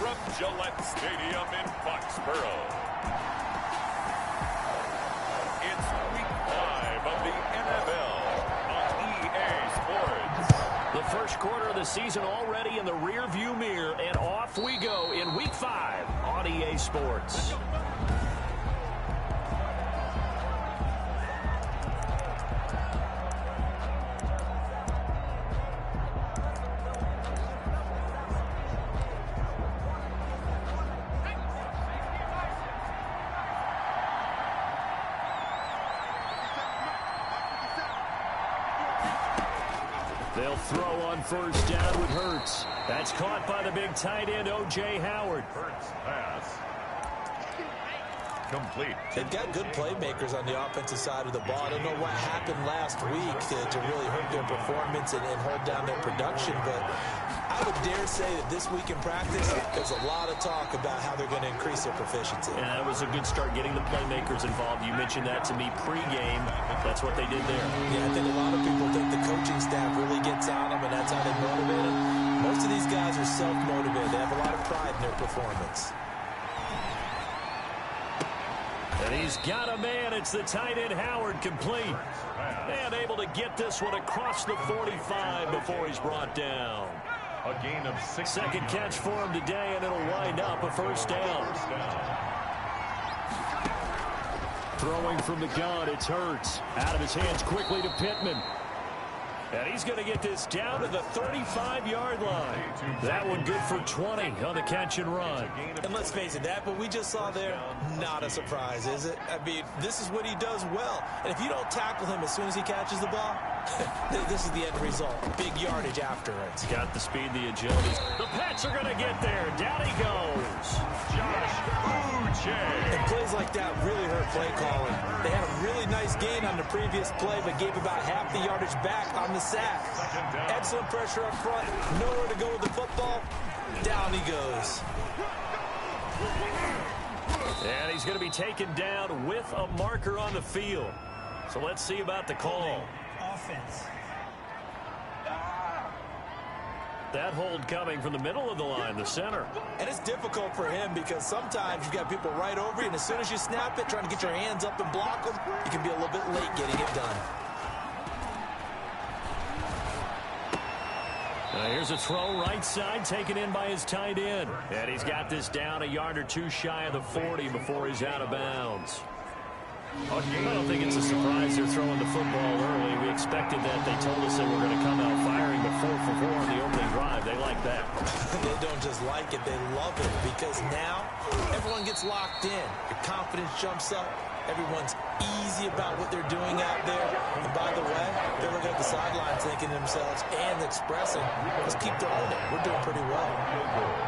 from Gillette Stadium in Foxborough. It's Week 5 of the NFL on EA Sports. The first quarter of the season already in the rear-view mirror, and off we go in Week 5 on EA Sports. They'll throw on first down with Hurts. That's caught by the big tight end, O.J. Howard. Hurts pass. Complete. They've got good playmakers on the offensive side of the ball. I don't know what happened last week to really hurt their performance and hold down their production, but I would dare say that this week in practice, there's a lot of talk about how they're going to increase their proficiency. And that was a good start getting the playmakers involved. You mentioned that to me pregame. That's what they did there. Yeah, I think a lot of people think the coaching staff really gets on them, and that's how they motivate them. Most of these guys are self-motivated. They have a lot of pride in their performance. And he's got a man. It's the tight end, Howard, complete. And able to get this one across the 45 before he's brought down. A gain of 6. Second catch for him today, and it'll wind up a first down. Throwing from the gun, it's Hurts. Out of his hands quickly to Pittman. And he's going to get this down to the 35-yard line. That one good for 20 on the catch and run. And let's face it, that what we just saw there, not a surprise, is it? I mean, this is what he does well. And if you don't tackle him as soon as he catches the ball, this is the end result. Big yardage after it. He's got the speed, the agility. The Pats are going to get there. Down he goes. Josh Uche. And plays like that really hurt play calling. They had a really nice gain on the previous play, but gave about half the yardage back on the sack. Excellent pressure up front. Nowhere to go with the football. Down he goes. And he's going to be taken down with a marker on the field. So let's see about the call. Offense. That hold coming from the middle of the line, the center. And it's difficult for him because sometimes you've got people right over you, and as soon as you snap it, trying to get your hands up and block them, you can be a little bit late getting it done. Here's a throw right side, taken in by his tight end. And he's got this down a yard or two shy of the 40 before he's out of bounds. I don't think it's a surprise they're throwing the football early. We expected that. They told us they were going to come out firing the 4 for 4 on the opening drive. They like that. They don't just like it, they love it, because now everyone gets locked in. Your confidence jumps up. Everyone's easy about what they're doing out there. And by the way, they're looking at the sidelines thinking to themselves and expressing, let's keep throwing it. We're doing pretty well.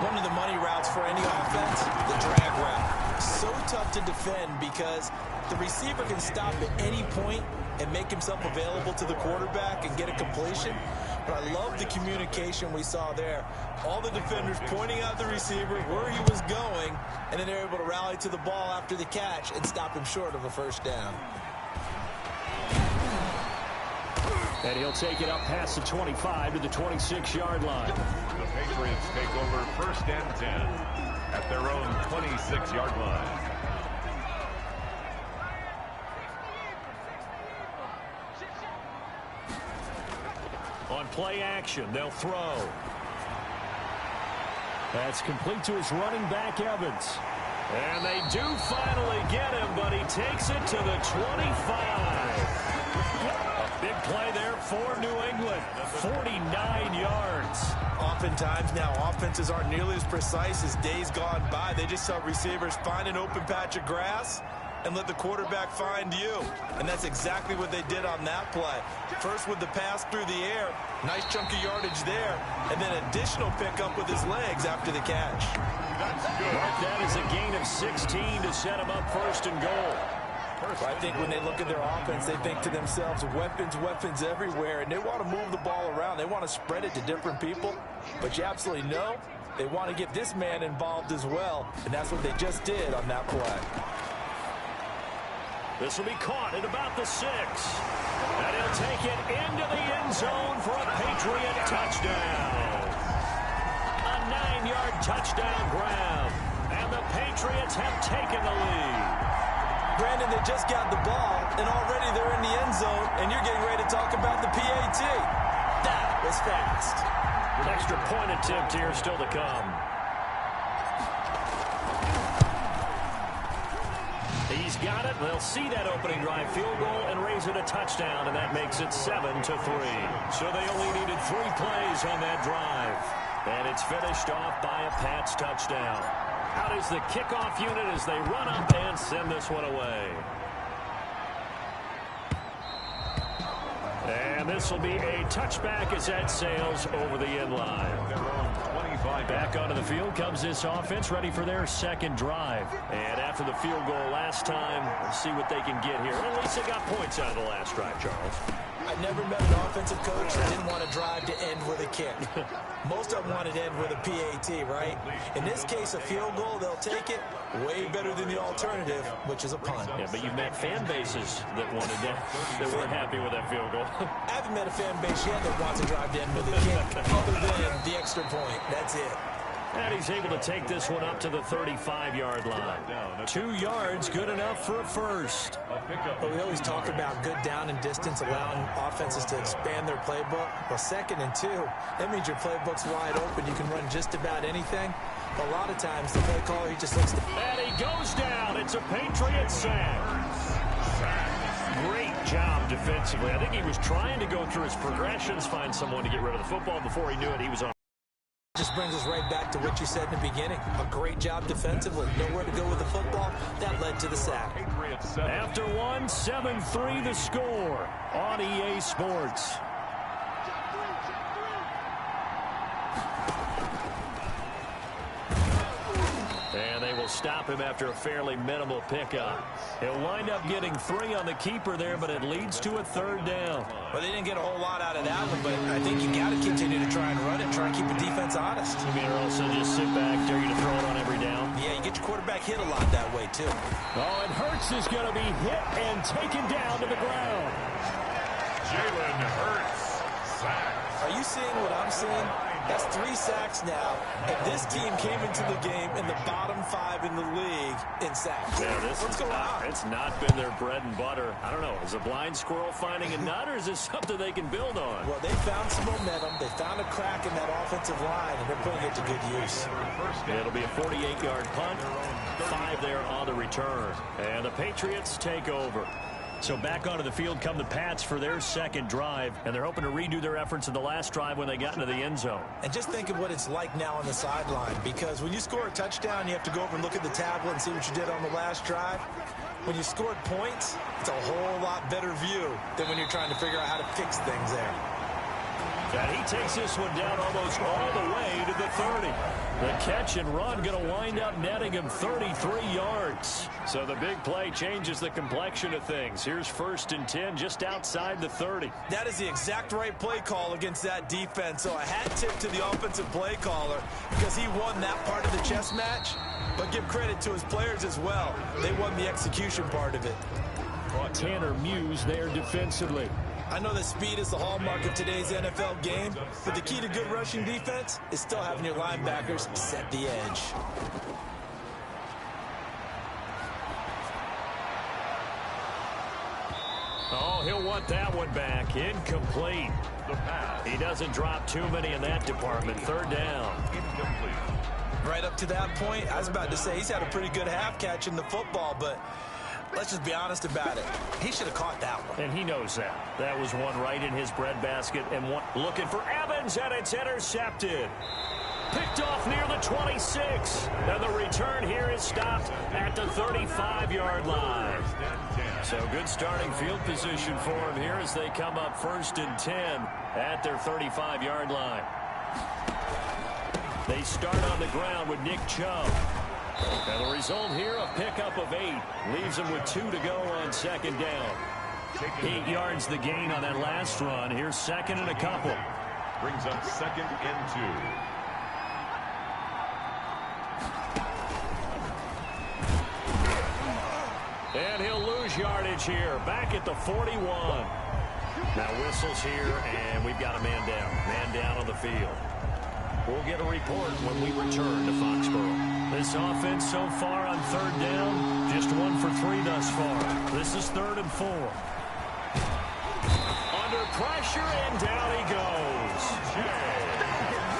One of the money routes for any offense, the drag route. So tough to defend because the receiver can stop at any point and make himself available to the quarterback and get a completion. But I love the communication we saw there. All the defenders pointing out the receiver, where he was going, and then they're able to rally to the ball after the catch and stop him short of a first down. And he'll take it up past the 25 to the 26-yard line. The Patriots take over first and 10 at their own 26-yard line. On play action, they'll throw. That's complete to his running back, Evans. And they do finally get him, but he takes it to the 25. A big play there for New England. 49 yards. Oftentimes now offenses aren't nearly as precise as days gone by. They just tell receivers, find an open patch of grass and let the quarterback find you. And that's exactly what they did on that play. First with the pass through the air, nice chunk of yardage there, and then additional pickup with his legs after the catch. That is a gain of 16 to set him up first and goal. I think when they look at their offense, they think to themselves, weapons, weapons everywhere, and they want to move the ball around. They want to spread it to different people, but you absolutely know they want to get this man involved as well, and that's what they just did on that play. This will be caught at about the 6. And he'll take it into the end zone for a Patriot touchdown. A 15-yard touchdown grab. And the Patriots have taken the lead. Brandon, they just got the ball, and already they're in the end zone, and you're getting ready to talk about the PAT. That was fast. An extra point attempt here still to come. He's got it. They'll see that opening drive field goal and raise it a touchdown, and that makes it 7-3. So they only needed 3 plays on that drive. And it's finished off by a Pats touchdown. Out is the kickoff unit as they run up and send this one away. And this will be a touchback as that sails over the end line. Back onto the field comes this offense, ready for their second drive. And after the field goal last time, let's see what they can get here. At least they got points out of the last drive, Charles. I've never met an offensive coach that didn't want to drive to end with a kick. Most of them wanted to end with a PAT, right? In this case, a field goal, they'll take it. Way better than the alternative, which is a punt. Yeah, but you've met fan bases that wanted that, that weren't happy with that field goal. I haven't met a fan base yet that wants to drive to end with a kick, other than the extra point. That's it. And he's able to take this one up to the 35-yard line. 2 yards, good enough for a first. But we always talk about good down and distance, allowing offenses to expand their playbook. Well, 2nd and 2, that means your playbook's wide open. You can run just about anything. But a lot of times, the play caller, he just looks to... And he goes down. It's a Patriot sack. Great job defensively. I think he was trying to go through his progressions, find someone to get rid of the football. Before he knew it, he was on. Just brings us right back to what you said in the beginning. A great job defensively. Nowhere to go with the football. That led to the sack. After one, 7-3 the score on EA Sports. And they will stop him after a fairly minimal pickup. He'll wind up getting 3 on the keeper there, but it leads to a 3rd down. Well, they didn't get a whole lot out of that one, but I think you got to continue to try and run it, try and keep the defense honest. You mean also just sit back, dare you to throw it on every down? Yeah, you get your quarterback hit a lot that way, too. Oh, and Hurts is going to be hit and taken down to the ground. Jalen Hurts, sack. Are you seeing what I'm seeing? That's 3 sacks now, and this team came into the game in the bottom 5 in the league in sacks. Yeah, What's going on? It's not been their bread and butter. I don't know. Is a blind squirrel finding a nut, or is this something they can build on? Well, they found some momentum. They found a crack in that offensive line, and they're putting it to good use. It'll be a 48-yard punt. 5 there on the return. And the Patriots take over. So back onto the field come the Pats for their second drive, and they're hoping to redo their efforts in the last drive when they got into the end zone. And just think of what it's like now on the sideline, because when you score a touchdown, you have to go over and look at the tablet and see what you did on the last drive. When you scored points, it's a whole lot better view than when you're trying to figure out how to fix things there. And he takes this one down almost all the way to the 30. The catch and run going to wind up netting him 33 yards. So the big play changes the complexion of things. Here's 1st and 10 just outside the 30. That is the exact right play call against that defense. So a hat tip to the offensive play caller because he won that part of the chess match. But give credit to his players as well. They won the execution part of it. Tanner Muse there defensively. I know that speed is the hallmark of today's NFL game, but the key to good rushing defense is still having your linebackers set the edge. Oh, he'll want that one back. Incomplete. The pass. He doesn't drop too many in that department. 3rd down. Incomplete. Right up to that point, I was about to say he's had a pretty good half catching the football, but let's just be honest about it. He should have caught that one. And he knows that. That was one right in his breadbasket, and one looking for Evans, and it's intercepted. Picked off near the 26. And the return here is stopped at the 35-yard line. So good starting field position for him here as they come up 1st and 10 at their 35-yard line. They start on the ground with Nick Chubb. And the result here, a pickup of 8. Leaves them with 2 to go on 2nd down. 8 yards the gain on that last run. Here's 2nd and a couple. Brings up 2nd and 2. And he'll lose yardage here. Back at the 41. Now whistles here, and we've got a man down. Man down on the field. We'll get a report when we return to Foxborough. This offense so far on third down, just 1 for 3 thus far. This is 3rd and 4. Under pressure, and down he goes.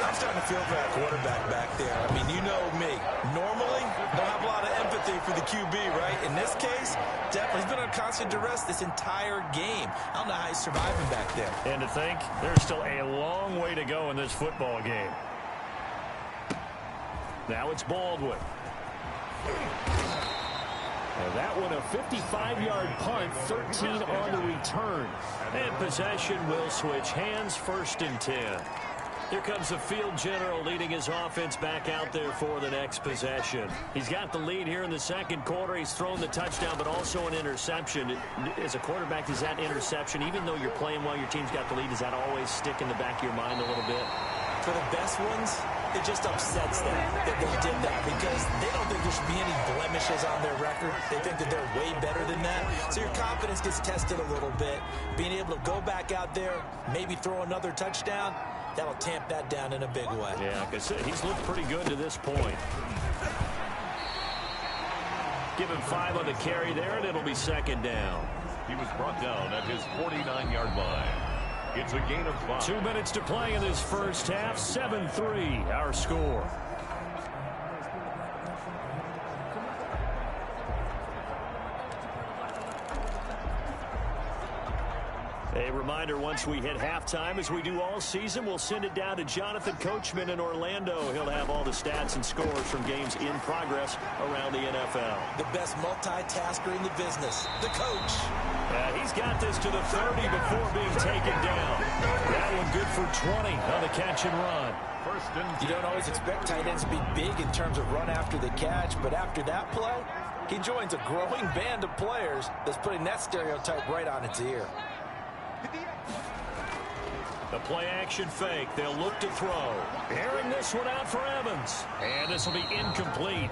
I'm starting to feel for that quarterback back there. I mean, you know me. Normally, don't have a lot of empathy for the QB, right? In this case, definitely. He's been under constant duress this entire game. I don't know how he's surviving back there. And to think, there's still a long way to go in this football game. Now it's Baldwin. And that one a 55-yard punt, 13 on the return. And possession will switch hands, 1st and 10. Here comes the field general leading his offense back out there for the next possession. He's got the lead here in the 2nd quarter. He's thrown the touchdown, but also an interception. As a quarterback, does that interception, even though you're playing while your team's got the lead, does that always stick in the back of your mind a little bit? For the best ones, it just upsets them that they did that because they don't think there should be any blemishes on their record. They think that they're way better than that. So your confidence gets tested a little bit. Being able to go back out there, maybe throw another touchdown, that'll tamp that down in a big way. Yeah, because he's looked pretty good to this point. Give him 5 on the carry there, and it'll be 2nd down. He was brought down at his 49-yard line. It's a gain of 5. 2 minutes to play in this first half. 7-3, our score. A reminder, once we hit halftime, as we do all season, we'll send it down to Jonathan Coachman in Orlando. He'll have all the stats and scores from games in progress around the NFL. The best multitasker in the business, the coach. He's got this to the 30 before being taken down. That one good for 20 on the catch and run. You don't always expect tight ends to be big in terms of run after the catch, but after that play, he joins a growing band of players that's putting that stereotype right on its ear. The play-action fake. They'll look to throw. Airing this one out for Evans. And this will be incomplete.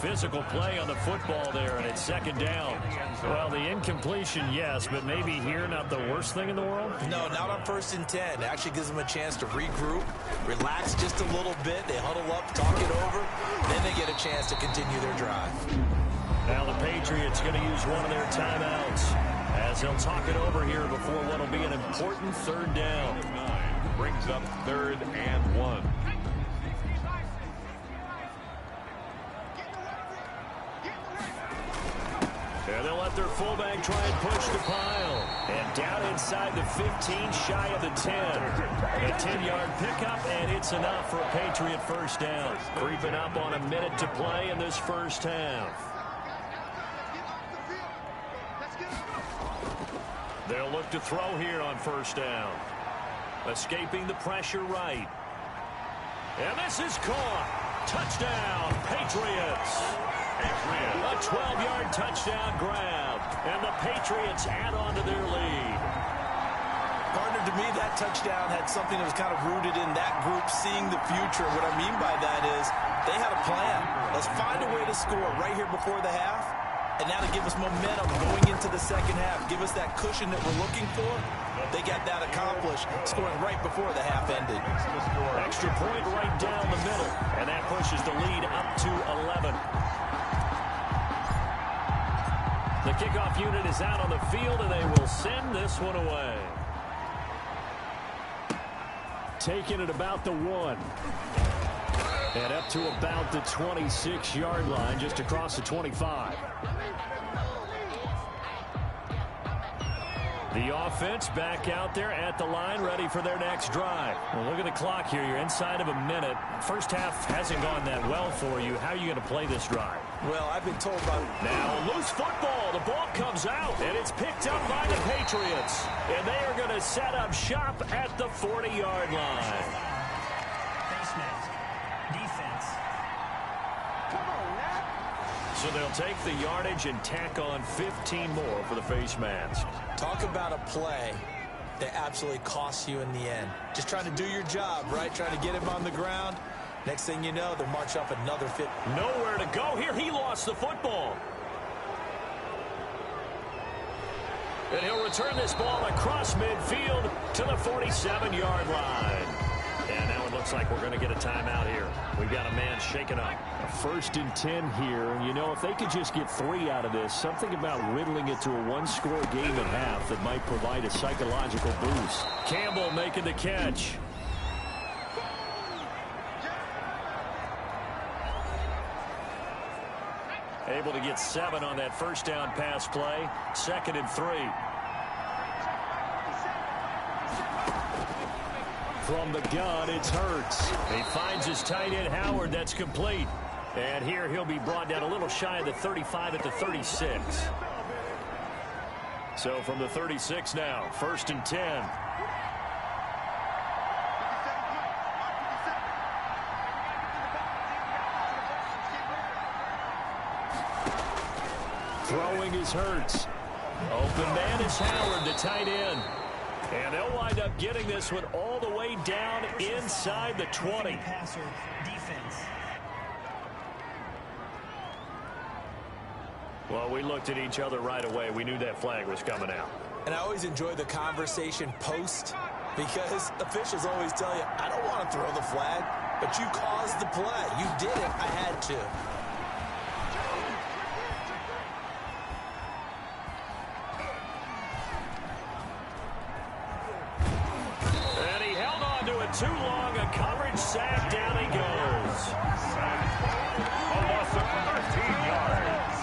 Physical play on the football there, and it's 2nd down. Well, the incompletion, yes, but maybe here not the worst thing in the world? No, not on 1st and 10. It actually gives them a chance to regroup, relax just a little bit. They huddle up, talk it over. Then they get a chance to continue their drive. Now the Patriots going to use one of their timeouts as they'll talk it over here before what will be an important 3rd down. 9 brings up 3rd and 1. And they'll let their fullback try and push the pile. And down inside the 15, shy of the 10. A 10-yard pickup, and it's enough for a Patriot 1st down. Creeping up on a minute to play in this first half. They'll look to throw here on 1st down. Escaping the pressure right. And this is caught. Touchdown, Patriots. A 12-yard touchdown grab. And the Patriots add on to their lead. Partner, to me, that touchdown had something that was kind of rooted in that group seeing the future. What I mean by that is they had a plan. Let's find a way to score right here before the half. And now to give us momentum going into the 2nd half, give us that cushion that we're looking for, they got that accomplished, scoring right before the half ended. Extra point right down the middle, and that pushes the lead up to 11. The kickoff unit is out on the field, and they will send this one away. Taking it about the 1. And up to about the 26-yard line, just across the 25. The offense back out there at the line, ready for their next drive. Well, look at the clock here. You're inside of a minute. First half hasn't gone that well for you. How are you going to play this drive? Well, I've been told by... Now, loose football. The ball comes out, and it's picked up by the Patriots. And they are going to set up shop at the 40-yard line. So they'll take the yardage and tack on 15 more for the face mask. Talk about a play that absolutely costs you in the end. Just trying to do your job, right? Trying to get him on the ground. Next thing you know, they'll march up another 50. Nowhere to go here. He lost the football. And he'll return this ball across midfield to the 47-yard line. And now it looks like we're going to get a timeout here. We've got a man shaken up. A 1st and 10 here. And, you know, if they could just get 3 out of this, something about riddling it to a one-score game at half that might provide a psychological boost. Campbell making the catch. Able to get 7 on that first down pass play. 2nd and 3. From the gun, it's Hurts. He finds his tight end, Howard. That's complete. And here he'll be brought down a little shy of the 35 at the 36. So from the 36 now, 1st and 10. Throwing is Hurts. Open man is Howard, the tight end. And they'll wind up getting this one all the way down inside the 20. Well, we looked at each other right away. We knew that flag was coming out. And I always enjoy the conversation post because officials always tell you, I don't want to throw the flag, but you caused the play. You did it. I had to. Too long, a coverage sack, down he goes. A loss of 13 yards.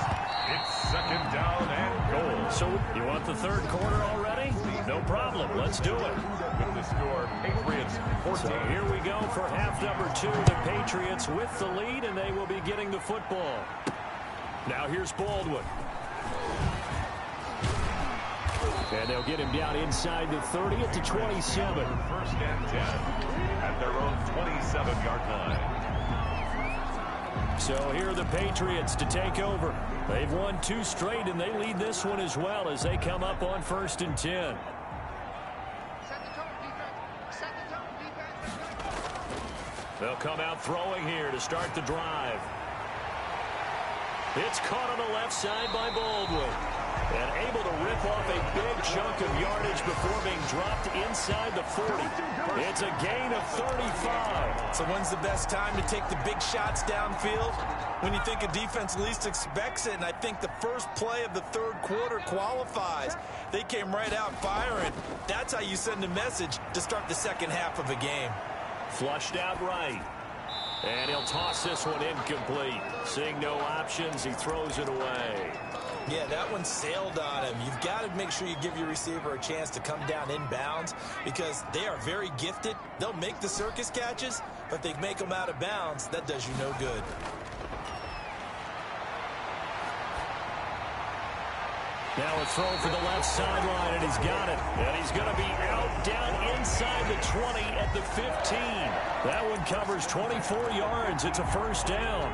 It's 2nd down and goal. So you want the 3rd quarter already? No problem. Let's do it. With the score, Patriots 14. So here we go for half number 2. The Patriots with the lead, and they will be getting the football. Now here's Baldwin. And they'll get him down inside the 30 at the 27. 1st and 10 at their own 27-yard line. So here are the Patriots to take over. They've won 2 straight, and they lead this one as well as they come up on 1st and 10. They'll come out throwing here to start the drive. It's caught on the left side by Baldwin. And able to rip off a big chunk of yardage before being dropped inside the 40. It's a gain of 35. So when's the best time to take the big shots downfield? When you think a defense least expects it, and I think the first play of the 3rd quarter qualifies. They came right out firing. That's how you send a message to start the 2nd half of a game. Flushed out right. And he'll toss this one incomplete. Seeing no options, he throws it away. Yeah, that one sailed on him. You've got to make sure you give your receiver a chance to come down inbounds because they are very gifted. They'll make the circus catches, but they make them out of bounds. That does you no good. Now a throw for the left sideline, and he's got it. And he's going to be out down inside the 20 at the 15. That one covers 24 yards. It's a 1st down.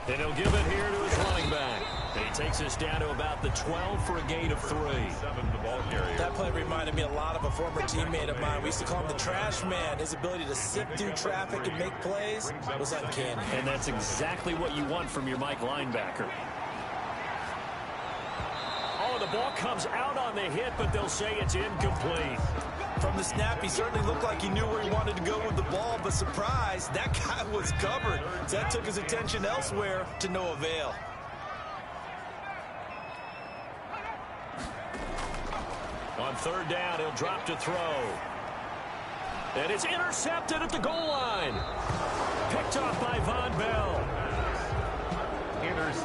And he'll give it here to his running back. And he takes us down to about the 12 for a gain of 3. That play reminded me a lot of a former teammate of mine. We used to call him the trash man. His ability to sift through traffic and make plays was uncanny. And that's exactly what you want from your Mike linebacker. Oh, the ball comes out on the hit, but they'll say it's incomplete. From the snap, he certainly looked like he knew where he wanted to go with the ball, but surprise, that guy was covered. So that took his attention elsewhere to no avail. On 3rd down, he'll drop to throw. And it's intercepted at the goal line. Picked off by Von Bell.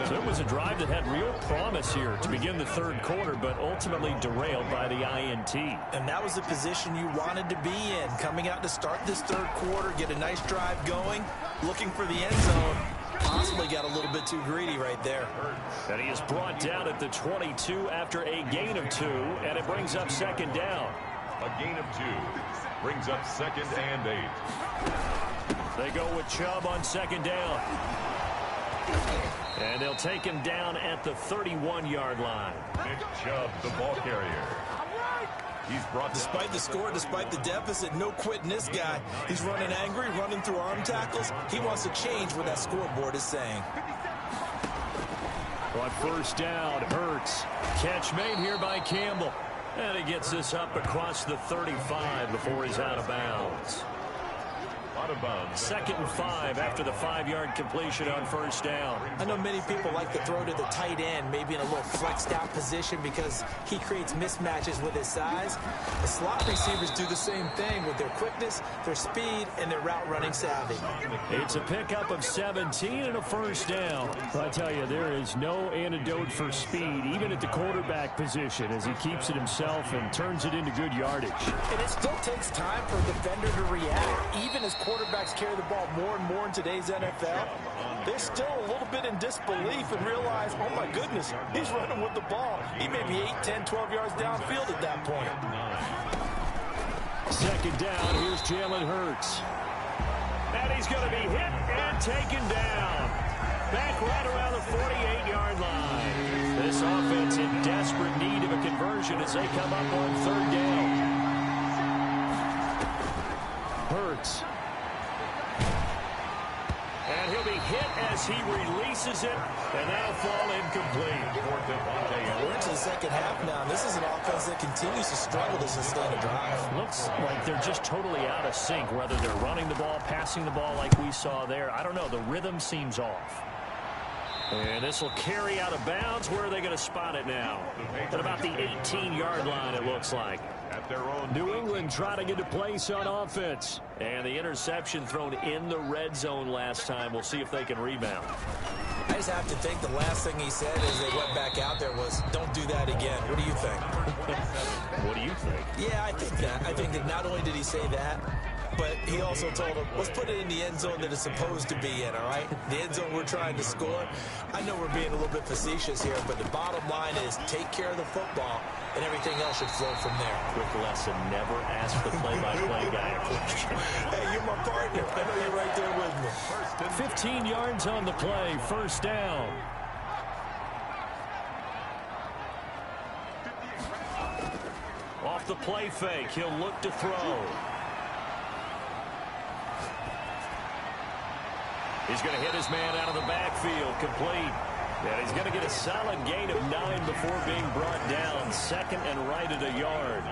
So it was a drive that had real promise here to begin the 3rd quarter, but ultimately derailed by the INT. And that was the position you wanted to be in. Coming out to start this 3rd quarter, get a nice drive going, looking for the end zone. Possibly got a little bit too greedy right there. And he is brought down at the 22 after a gain of 2, and it brings up 2nd down. A gain of 2 brings up 2nd and 8. They go with Chubb on 2nd down. And they'll take him down at the 31-yard line. Nick Chubb, the ball carrier. He's brought despite the score, despite the deficit, no quitting this guy. He's running angry, running through arm tackles. He wants to change what that scoreboard is saying. On first down, Hurts. Catch made here by Campbell. And he gets this up across the 35 before he's out of bounds. Out of bounds. 2nd and 5 after the 5-yard completion on first down. I know many people like to throw to the tight end, maybe in a little flexed out position because he creates mismatches with his size. The slot receivers do the same thing with their quickness, their speed, and their route running savvy. It's a pickup of 17 and a first down. I tell you, there is no antidote for speed, even at the quarterback position, as he keeps it himself and turns it into good yardage. And it still takes time for a defender to react, even as quarterbacks carry the ball more and more in today's NFL. They're still a little bit in disbelief and realize, oh my goodness, he's running with the ball. He may be 8, 10, 12 yards downfield at that point. 2nd down, here's Jalen Hurts. And he's going to be hit and taken down. Back right around the 48-yard line. This offense in desperate need of a conversion as they come up on 3rd down. Hurts. And he'll be hit as he releases it, and that'll fall incomplete. We're into the second half now. This is an offense that continues to struggle to sustain a drive. Looks like they're just totally out of sync, whether they're running the ball, passing the ball like we saw there. I don't know. The rhythm seems off. And this will carry out of bounds. Where are they going to spot it now? At about the 18-yard line, it looks like. At their own New England trying to get a place on offense. And the interception thrown in the red zone last time. We'll see if they can rebound. I just have to think the last thing he said as they went back out there was, don't do that again. What do you think? What do you think? Yeah, I think that. I think that not only did he say that, but he also told him, let's put it in the end zone that it's supposed to be in, all right? The end zone we're trying to score. I know we're being a little bit facetious here, but the bottom line is take care of the football, and everything else should flow from there. Quick lesson, never ask the play-by-play guy a question. Hey, you're my partner. I know you're right there with me. 15 yards on the play, first down. Off the play fake, he'll look to throw. He's going to hit his man out of the backfield, complete. And he's going to get a solid gain of 9 before being brought down. 2nd and right at a yard.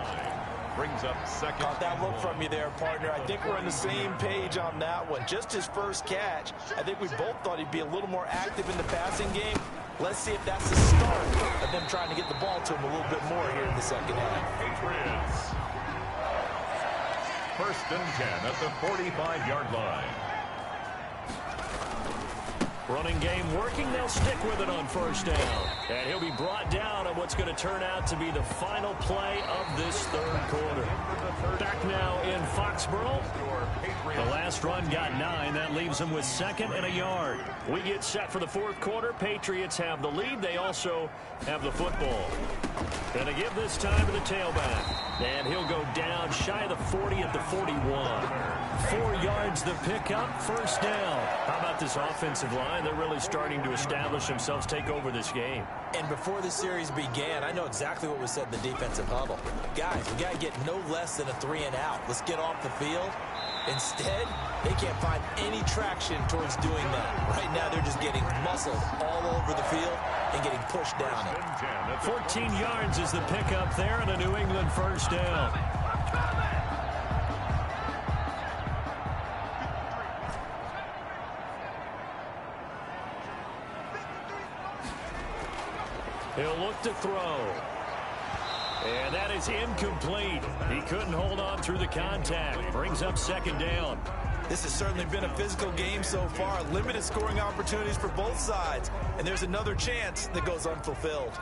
brings up 2nd. Caught that look from you there, partner. I think we're on the same page on that one. Just his first catch. I think we both thought he'd be a little more active in the passing game. Let's see if that's the start of them trying to get the ball to him a little bit more here in the second half. Patriots. 1st and 10 at the 45-yard line. Running game working. They'll stick with it on first down. And he'll be brought down on what's going to turn out to be the final play of this third quarter. Back now in Foxborough. The last run got 9. That leaves them with 2nd and a yard. We get set for the fourth quarter. Patriots have the lead. They also have the football. Going to give this time to the tailback. And he'll go down shy of the 40 at the 41. 4 yards the pickup. First down. How about this offensive line? They're really starting to establish themselves, take over this game. And before the series began, I know exactly what was said in the defensive huddle. Guys, we got to get no less than a 3 and out. Let's get off the field. Instead, they can't find any traction towards doing that. Right now, they're just getting muscled all over the field and getting pushed down it. 14 yards is the pickup there and a New England first down. He'll look to throw. And that is incomplete. He couldn't hold on through the contact. Brings up 2nd down. This has certainly been a physical game so far. Limited scoring opportunities for both sides. And there's another chance that goes unfulfilled.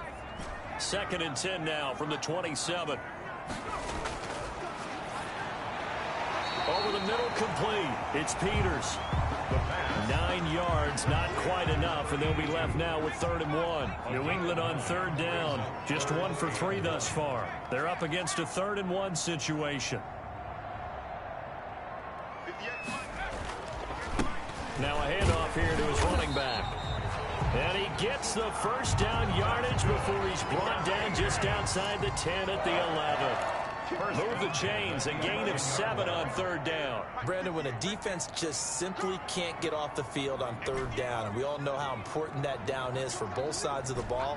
2nd and 10 now from the 27. Over the middle, complete. It's Peters. 9 yards, not quite enough, and they'll be left now with 3rd and 1. New England on 3rd down. Just 1 for 3 thus far. They're up against a 3rd and 1 situation. Now a handoff here to his running back. And he gets the first down yardage before he's brought down just outside the 10 at the 11. Move the chains, a gain of 7 on 3rd down. Brandon, when a defense just simply can't get off the field on 3rd down, and we all know how important that down is for both sides of the ball,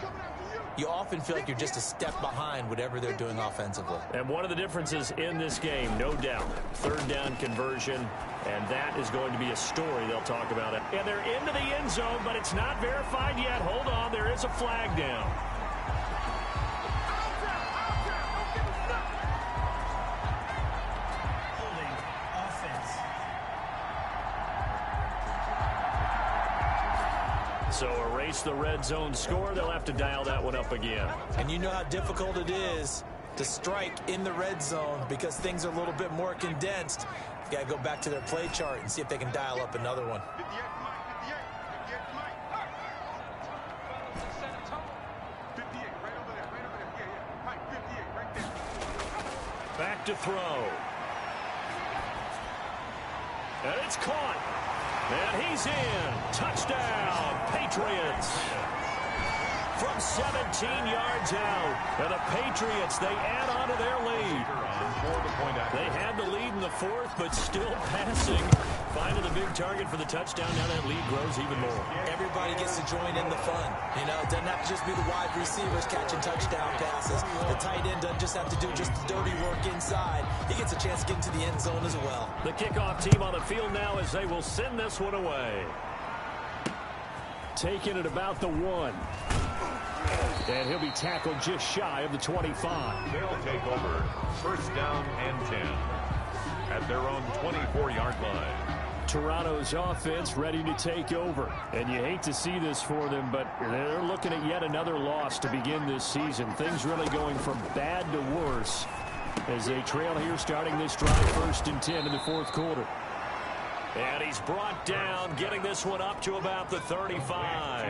you often feel like you're just a step behind whatever they're doing offensively. And one of the differences in this game, no doubt, 3rd down conversion, and that is going to be a story they'll talk about it. And they're into the end zone, but it's not verified yet. Hold on, there is a flag down. So erase the red zone score. They'll have to dial that one up again. And you know how difficult it is to strike in the red zone because things are a little bit more condensed. You got to go back to their play chart and see if they can dial up another one. Back to throw. And it's caught. And he's in. Touchdown, Patriots. From 17 yards out. And the Patriots, they add on to their lead. They had the lead in the 4th, but still passing. Finding the big target for the touchdown. Now that lead grows even more. Everybody gets to join in the fun. You know, it doesn't have to just be the wide receivers catching touchdown passes. The tight end doesn't just have to do just the dirty work inside. He gets a chance to get into the end zone as well. The kickoff team on the field now as they will send this one away. Taking it about the 1. And he'll be tackled just shy of the 25. They'll take over 1st down and 10 at their own 24-yard line. Toronto's offense ready to take over. And you hate to see this for them, but they're looking at yet another loss to begin this season. Things really going from bad to worse as they trail here starting this drive 1st and 10 in the 4th quarter. And he's brought down, getting this one up to about the 35.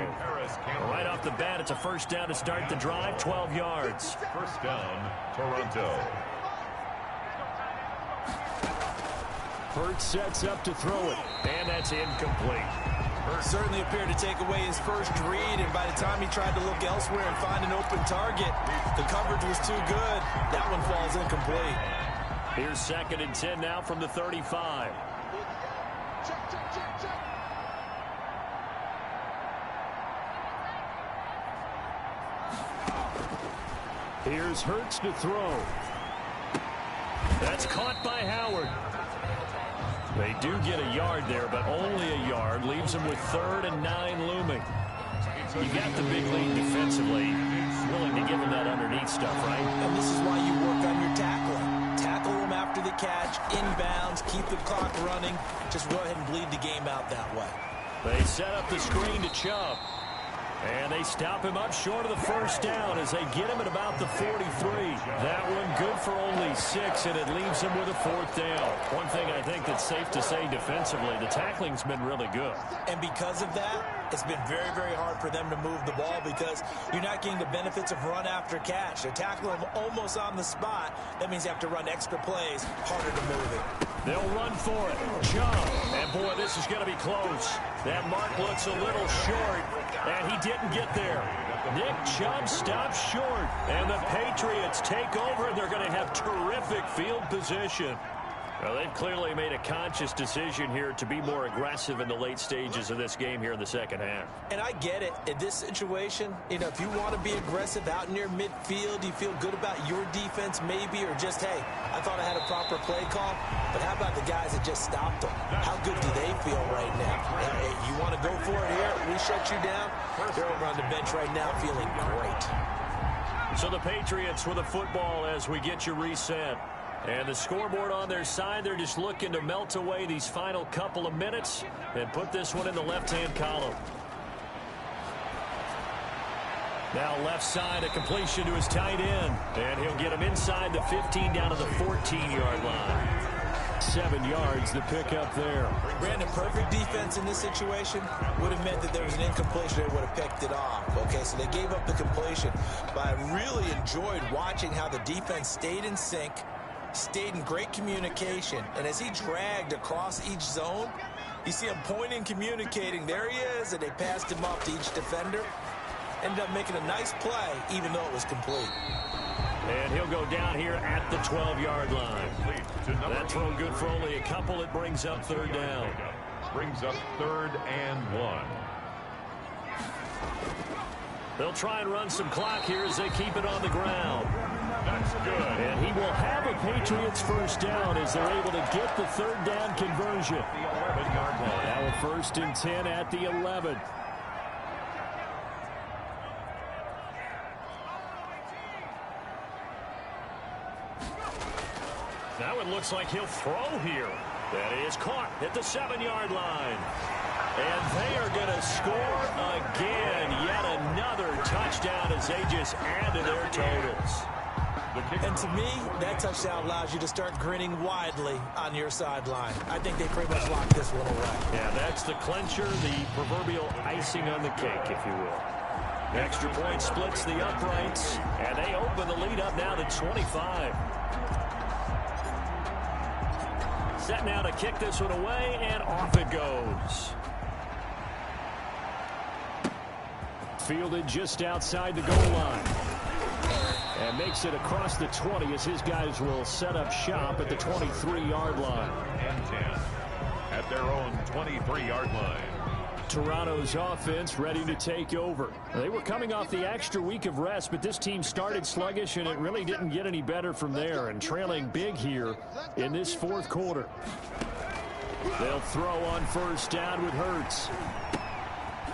Right off the bat, it's a 1st down to start the drive, 12 yards. 1st down, Toronto. Hurts sets up to throw it. And that's incomplete. Hurts certainly appeared to take away his first read, and by the time he tried to look elsewhere and find an open target, the coverage was too good. That one falls incomplete. Here's 2nd and 10 now from the 35. Here's Hurts to throw. That's caught by Howard. They do get a yard there, but only a yard. Leaves them with 3rd and 9 looming. You got the big lead defensively. Willing to give them that underneath stuff, right? And this is why you work on your tackling. Tackle them after the catch, inbounds, keep the clock running. Just go ahead and bleed the game out that way. They set up the screen to Chubb. And they stop him up short of the 1st down as they get him at about the 43. That one good for only 6, and it leaves him with a 4th down. One thing I think that's safe to say defensively, the tackling's been really good. And because of that, it's been very, very hard for them to move the ball because you're not getting the benefits of run after catch. They're tackling him almost on the spot. That means you have to run extra plays, harder to move it. They'll run for it. Chubb. And, boy, this is going to be close. That mark looks a little short, and he didn't get there. Nick Chubb stops short, and the Patriots take over, and they're going to have terrific field position. Well, they've clearly made a conscious decision here to be more aggressive in the late stages of this game here in the 2nd half. And I get it. In this situation, you know, if you want to be aggressive out near midfield, you feel good about your defense maybe, or just, hey, I thought I had a proper play call. But how about the guys that just stopped them? How good do they feel right now? Hey, you want to go for it here? We shut you down? They're over on the bench right now feeling great. So the Patriots with a football as we get you reset. And the scoreboard on their side, they're just looking to melt away these final couple of minutes and put this one in the left-hand column. Now left side, a completion to his tight end. And he'll get him inside the 15 down to the 14-yard line. 7 yards the pickup there. Brandon, perfect defense in this situation would have meant that there was an incompletion that would have picked it off. Okay, so they gave up the completion. But I really enjoyed watching how the defense stayed in sync, stayed in great communication, and as he dragged across each zone, you see him pointing, communicating. There he is, and they passed him off to each defender. Ended up making a nice play, even though it was complete. And he'll go down here at the 12-yard line. That throw good for only a couple. It brings up third down. Brings up 3rd and 1. They'll try and run some clock here as they keep it on the ground. That's good. And he will have a Patriots first down as they're able to get the third down conversion. The 11-yard line. Now a 1st and 10 at the 11. Now it looks like he'll throw here. That is caught at the 7-yard line. And they are going to score again. Yet another touchdown as they just add to their totals. And to me, that touchdown allows you to start grinning widely on your sideline. I think they pretty much locked this one away. Yeah, that's the clincher, the proverbial icing on the cake, if you will. The extra point splits the uprights, and they open the lead up now to 25. Set now to kick this one away, and off it goes. Fielded just outside the goal line. And makes it across the 20 as his guys will set up shop at the 23-yard line. And 10 at their own 23-yard line. Toronto's offense ready to take over. They were coming off the extra week of rest, but this team started sluggish, and it really didn't get any better from there, and trailing big here in this 4th quarter. They'll throw on 1st down with Hurts.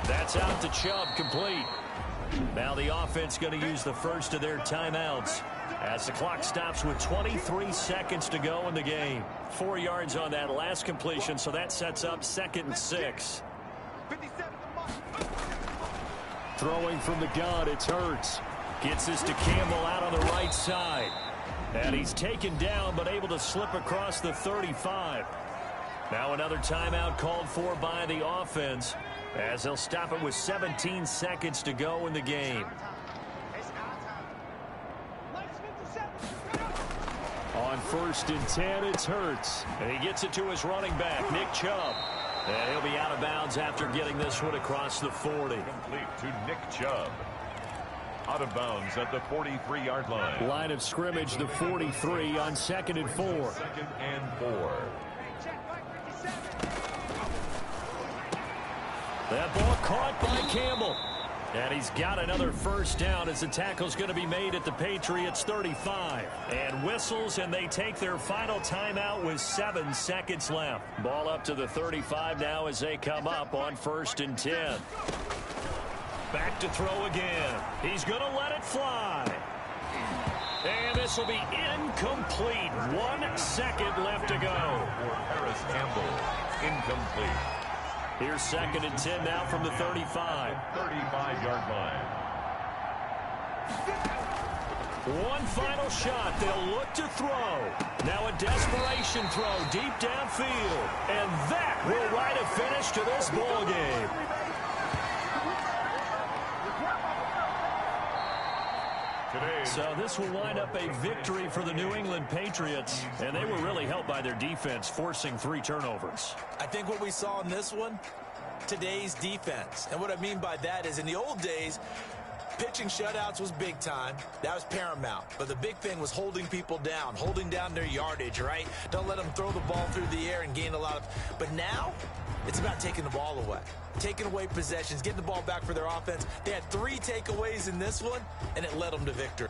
That's out to Chubb, complete. Now the offense going to use the first of their timeouts as the clock stops with 23 seconds to go in the game. 4 yards on that last completion, so that sets up 2nd and 6. Throwing from the gun, it's Hurts. Gets this to Campbell out on the right side. And he's taken down but able to slip across the 35. Now another timeout called for by the offense as they'll stop it with 17 seconds to go in the game. On 1st and 10, it's Hurts. And he gets it to his running back, Nick Chubb. And he'll be out of bounds after getting this one across the 40. Complete to Nick Chubb. Out of bounds at the 43-yard line. Line of scrimmage, the 43 on 2nd and 4. 2nd and 4. That ball caught by Campbell. And he's got another first down as the tackle's going to be made at the Patriots 35. And whistles, and they take their final timeout with 7 seconds left. Ball up to the 35 now as they come up on 1st and 10. Back to throw again. He's going to let it fly. And this will be incomplete. 1 second left to go. For Paris Campbell, incomplete. Here's 2nd and 10 now from the 35. 35-yard line. One final shot. They'll look to throw. Now a desperation throw deep downfield. And that will write a finish to this ball game. So this will wind up a victory for the New England Patriots. And they were really helped by their defense, forcing 3 turnovers. I think what we saw in this one, today's defense. And what I mean by that is in the old days, pitching shutouts was big time. That was paramount. But the big thing was holding people down, holding down their yardage, right? Don't let them throw the ball through the air and gain a lot of... But now, it's about taking the ball away. Taking away possessions, getting the ball back for their offense. They had 3 takeaways in this one, and it led them to victory.